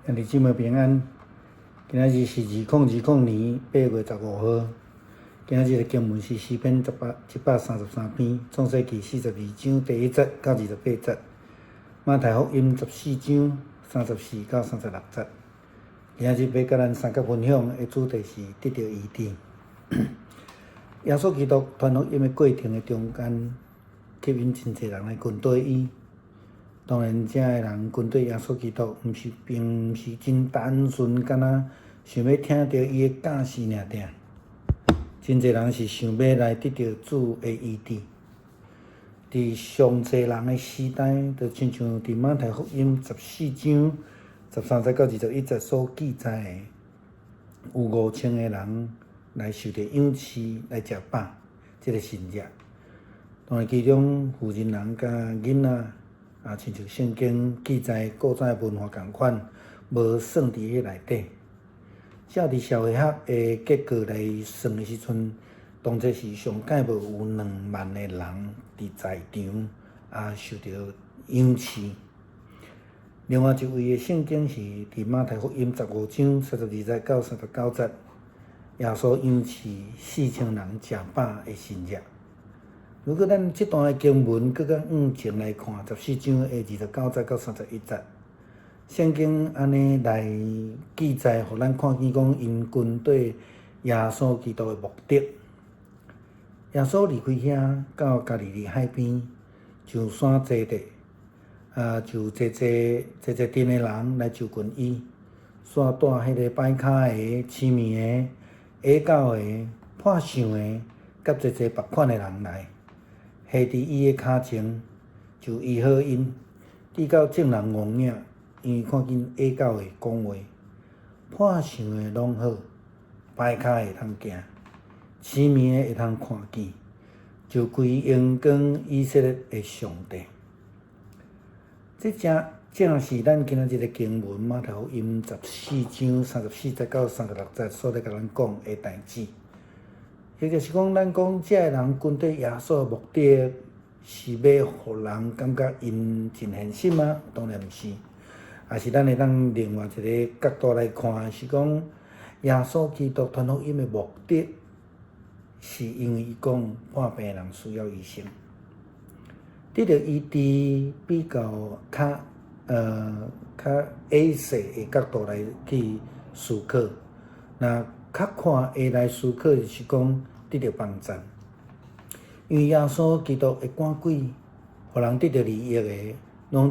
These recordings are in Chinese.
兄弟姊妹平安，今仔日是2020年8月15号。今仔日的经文是诗篇133篇，创世纪42章第1节到28节，马太福音14章34到36节。今仔日要甲咱三角分享的主题是得到医治。耶稣基督传福音的过程的中间，吸引真侪人来跟对伊。当然，遮个人跟对耶稣基督，并毋是真单纯，敢若想要听到伊的教示尔定。真侪人是想要来得到主的医治。伫上侪人的时代，就亲像伫马太福音14章13节到21节所记载的，有5000个人来受着养饲来食饱，即个神热。当然，其中妇人人甲囡仔。亲像圣经记载古早文化共款，无算伫迄内底。照伫社会学的结果来算的时阵，当初是上届无有2万个人伫在场，受着养饲。另外一位的圣经是伫马太福音15章32节到39节，耶稣养饲4000人食饱的神热。如果咱即段的经文搁较往前来看，14章的29节到31节，圣经安尼来记载，互咱看见讲因军队耶稣基督的目的。耶稣离开遐到加利利海边，上山坐地，就坐阵的人来就近伊，煞带迄个摆骹的、痴迷的、下狗的、破相的，甲侪别款的人来。下伫伊的骹前，就医好因，直到众人戆影，因为看见下狗会讲话，破相的拢好，歹骹会通行，痴迷的会通看见，就归荣光以色列的上帝。这正是咱今仔日的经文马太福音14章34节到36节所咧甲咱讲的代志。也就是讲，咱讲遮个人跟对耶稣的目的，是要互人感觉因真现实吗？当然毋是，也是咱会当另外一个角度来看，是讲耶稣基督传福音的目的，是因为伊讲破病人需要医生，得到医治比较较矮细的角度来去思考。那较看下来思考就是讲。得到帮助，因为耶稣基督会赶鬼，互人得到利益的，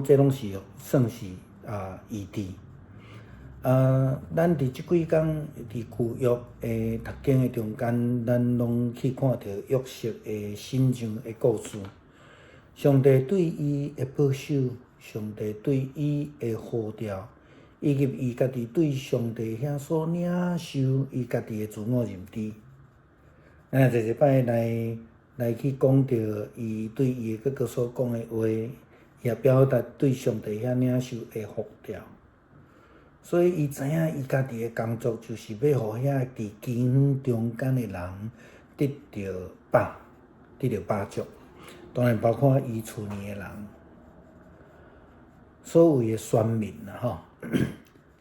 这拢是算是医治。咱伫即几工伫旧约的读经的中间，咱拢去看到约瑟的身上的故事。上帝对伊的保守，上帝对伊的呼召，以及伊家己对上帝遐所领受伊家己的自我认知。咱一摆来去讲到伊对伊的哥哥所讲的话，也表达对上帝遐领受的呼召。所以伊知影伊家己的工作就是要互遐伫饥荒中间的人得到饱，得到饱足。当然包括伊厝里的人，所谓的选民啦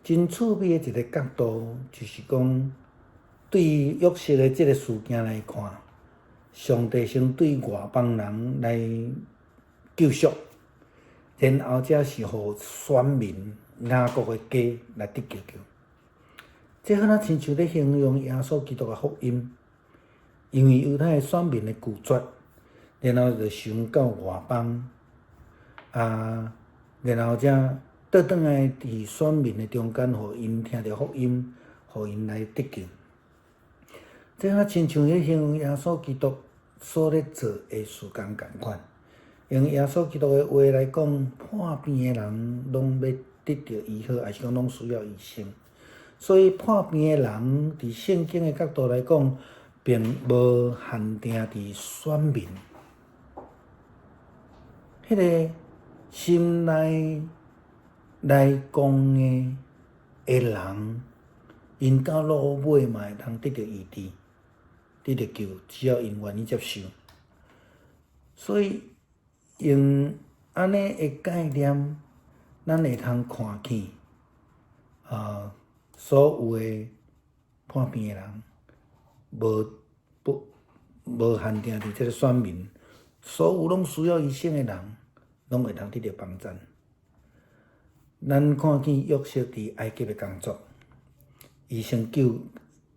真趣味的一个角度就是讲。对于约瑟的这个事件来看，上帝先对外邦人来救赎，然后才是互选民雅各的家来得救。这好像亲像咧形容耶稣基督的福音，因为犹太选民的拒绝，然后就想到外邦，然后才倒转来伫选民的中间，互因听到福音，互因来得救。这较亲像咧形容耶稣基督所咧做的事工共款，用耶稣基督的话来讲，破病的人拢要得到医好，还是讲拢需要医生。所以破病的人，伫圣经的角度来讲，并无限定伫选民。迄个心内来讲的人，因到落尾嘛会通得到医治。得到救，只要因愿意接受。所以用安尼的概念，咱会通看见，所有的叛变的人，无限定伫即个选民，所有拢需要医生的人，拢会通得到帮助。咱看见约瑟伫埃及的工作，伊成就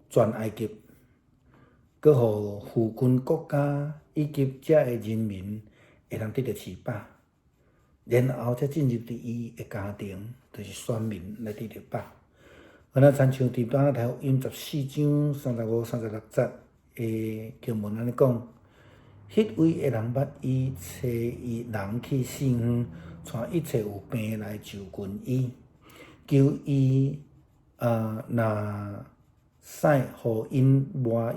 全埃及，佮互附近国家以及遮的人民会通得到吃饱，然后才进入伫伊的家庭，就是选民来得到饱。安那亲像伫马太福音14章35、36节的经文安尼讲，迄位的人捌伊，找伊人去圣园，带一切有病来就近伊，求伊若使互因摸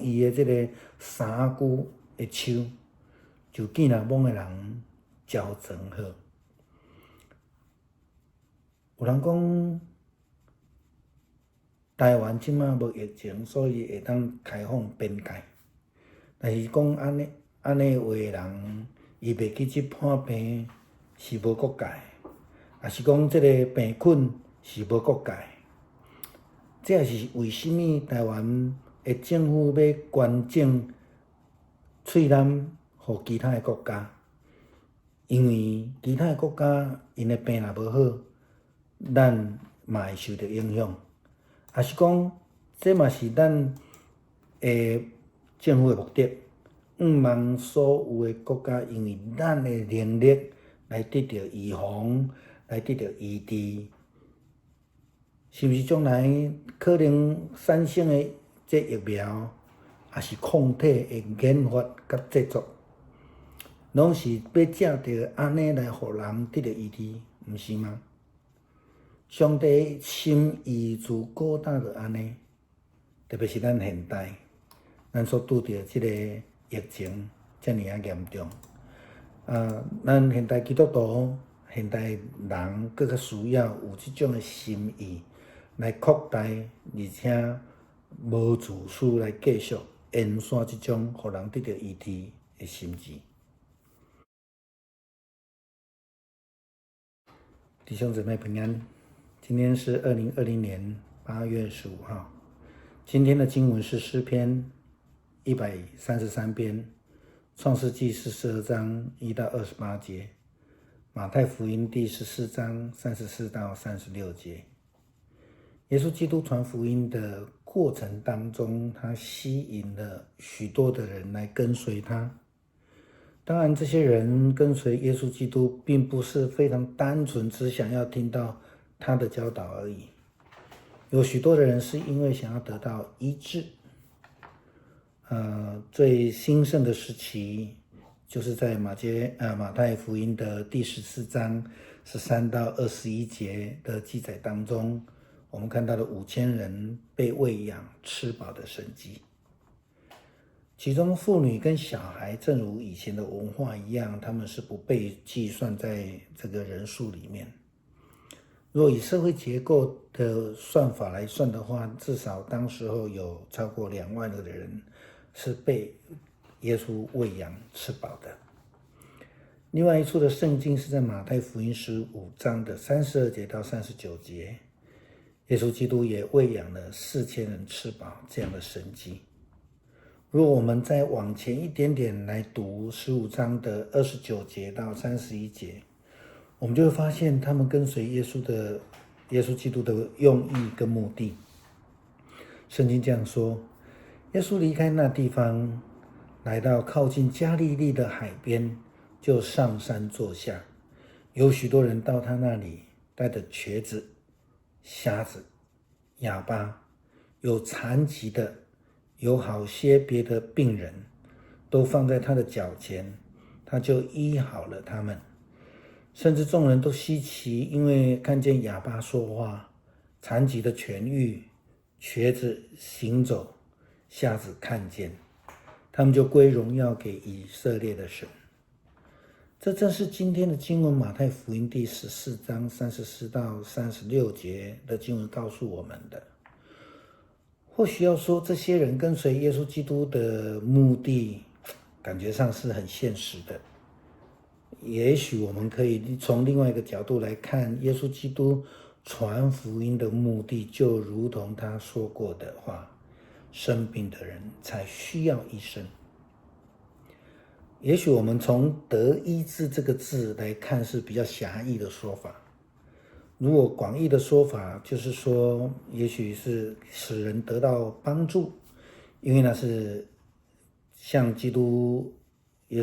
伊的即个衫具的手，就见若摸的人焦装好。有人讲，台湾即马无疫情，所以会当开放边界。但是讲安尼话的人，伊袂记即破病是无国界，也是讲即个病菌是无国界。这也是为虾米台湾的政府要捐赠喙南互其他的国家？因为其他的国家因的病若无好，咱嘛会受到影响。也是讲，这嘛是咱的政府的目的，望所有的国家因为咱的能力来得到预防，来得到医治，是毋是将来可能产生的这疫苗，也是抗体的研发甲制作，拢是要借着安尼来互人得到医治，毋是吗？上帝心意自古早就安尼，特别是咱现代，咱所拄着即个疫情遮尔啊严重，咱现代基督徒、现代人更较需要有即种的心意来扩大，而且无自私来继续延续即种互人得到医治的心志。弟兄姊妹平安，今天是2020年8月15号。今天的经文是诗篇133篇，创世纪42章1到28节，马太福音第14章34到36节。耶稣基督传福音的过程当中，他吸引了许多的人来跟随他。当然，这些人跟随耶稣基督，并不是非常单纯，只想要听到他的教导而已。有许多的人是因为想要得到医治。最兴盛的时期，就是在马太福音的第14章13到21节的记载当中，我们看到了5000人被喂养吃饱的神迹。其中妇女跟小孩，正如以前的文化一样，他们是不被计算在这个人数里面。若以社会结构的算法来算的话，至少当时候有超过2万个人是被耶稣喂养吃饱的。另外一处的圣经是在马太福音15章的32节到39节，耶稣基督也喂养了4000人吃饱这样的神迹。如果我们再往前一点点来读15章的29节到31节，我们就会发现他们跟随耶稣基督的用意跟目的。圣经这样说，耶稣离开那地方，来到靠近加利利的海边，就上山坐下。有许多人到他那里，带着瘸子、瞎子、哑巴，有残疾的，有好些别的病人，都放在他的脚前，他就医好了他们。甚至众人都稀奇，因为看见哑巴说话，残疾的痊愈，瘸子行走，瞎子看见，他们就归荣耀给以色列的神。这正是今天的经文，马太福音第14章34到36节的经文告诉我们的。或许要说，这些人跟随耶稣基督的目的，感觉上是很现实的。也许我们可以从另外一个角度来看，耶稣基督传福音的目的就如同他说过的话，生病的人才需要医生。也许我们从得医治这个字来看是比较狭义的说法，如果广义的说法就是说，也许是使人得到帮助，因为那是像耶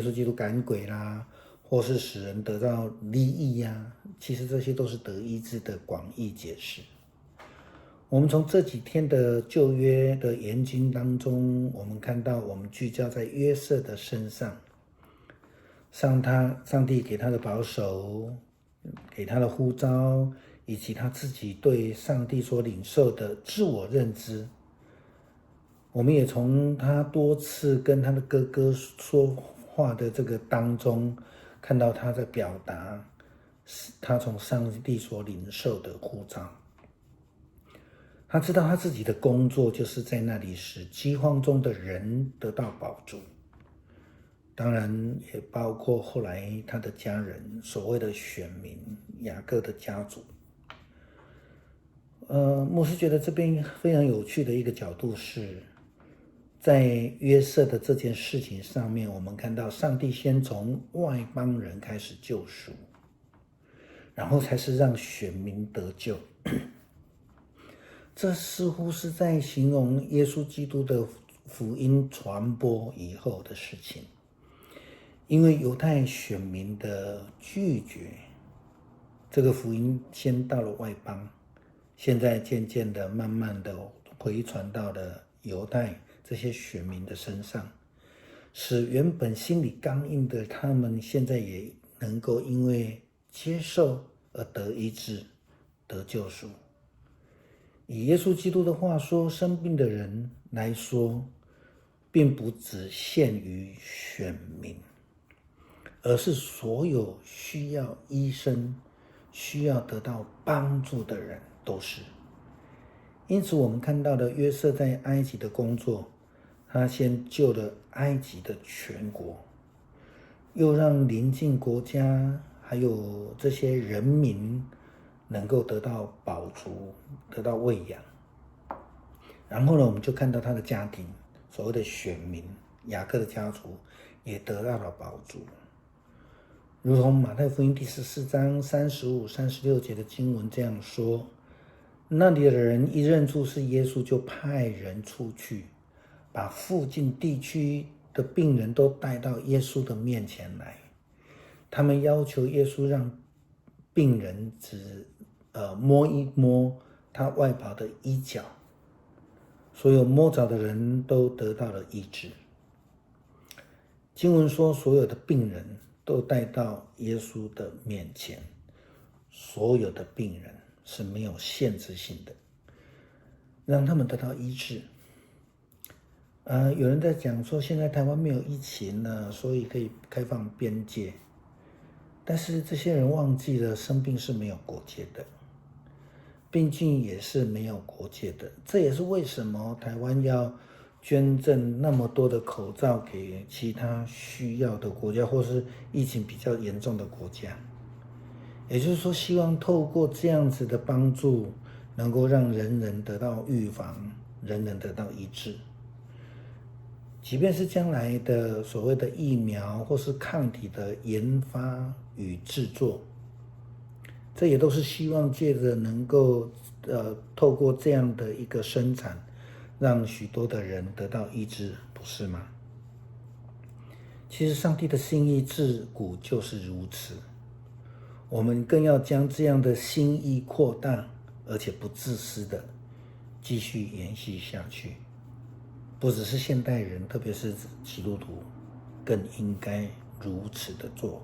稣基督赶鬼啦，或是使人得到利益呀，其实这些都是得医治的广义解释。我们从这几天的旧约的研经当中，我们看到我们聚焦在约瑟的身上，上帝给他的保守，给他的呼召，以及他自己对上帝所领受的自我认知。我们也从他多次跟他的哥哥说话的这个当中，看到他在表达他从上帝所领受的呼召。他知道他自己的工作就是在那里使饥荒中的人得到饱足，当然也包括后来他的家人，所谓的选民雅各的家族。牧师觉得这边非常有趣的一个角度是，在约瑟的这件事情上面，我们看到上帝先从外邦人开始救赎，然后才是让选民得救。这似乎是在形容耶稣基督的福音传播以后的事情，因为犹太选民的拒绝，这个福音先到了外邦，现在渐渐的慢慢的回传到了犹太这些选民的身上，使原本心里刚硬的他们现在也能够因为接受而得医治，得救赎。以耶稣基督的话说，生病的人来说，并不只限于选民，而是所有需要医生、需要得到帮助的人都是。因此我们看到的约瑟在埃及的工作，他先救了埃及的全国，又让邻近国家还有这些人民能够得到饱足，得到喂养。然后呢，我们就看到他的家庭，所谓的选民雅各的家族也得到了饱足，如同马太福音第14章35、36节的经文这样说，那里的人一认出是耶稣，就派人出去，把附近地区的病人都带到耶稣的面前来。他们要求耶稣让病人只摸一摸他外袍的衣角，所有摸着的人都得到了医治。经文说，所有的病人都带到耶稣的面前，所有的病人是没有限制性的，让他们得到医治。有人在讲说，现在台湾没有疫情了，所以可以开放边界。但是这些人忘记了，生病是没有国界的，病菌也是没有国界的。这也是为什么台湾要捐赠那么多的口罩给其他需要的国家，或是疫情比较严重的国家。也就是说，希望透过这样子的帮助，能够让人人得到预防，人人得到医治。即便是将来的所谓的疫苗或是抗体的研发与制作，这也都是希望借着能够透过这样的一个生产，让许多的人得到医治，不是吗？其实上帝的心意自古就是如此，我们更要将这样的心意扩大，而且不自私的继续延续下去。不只是现代人，特别是基督徒，更应该如此的做。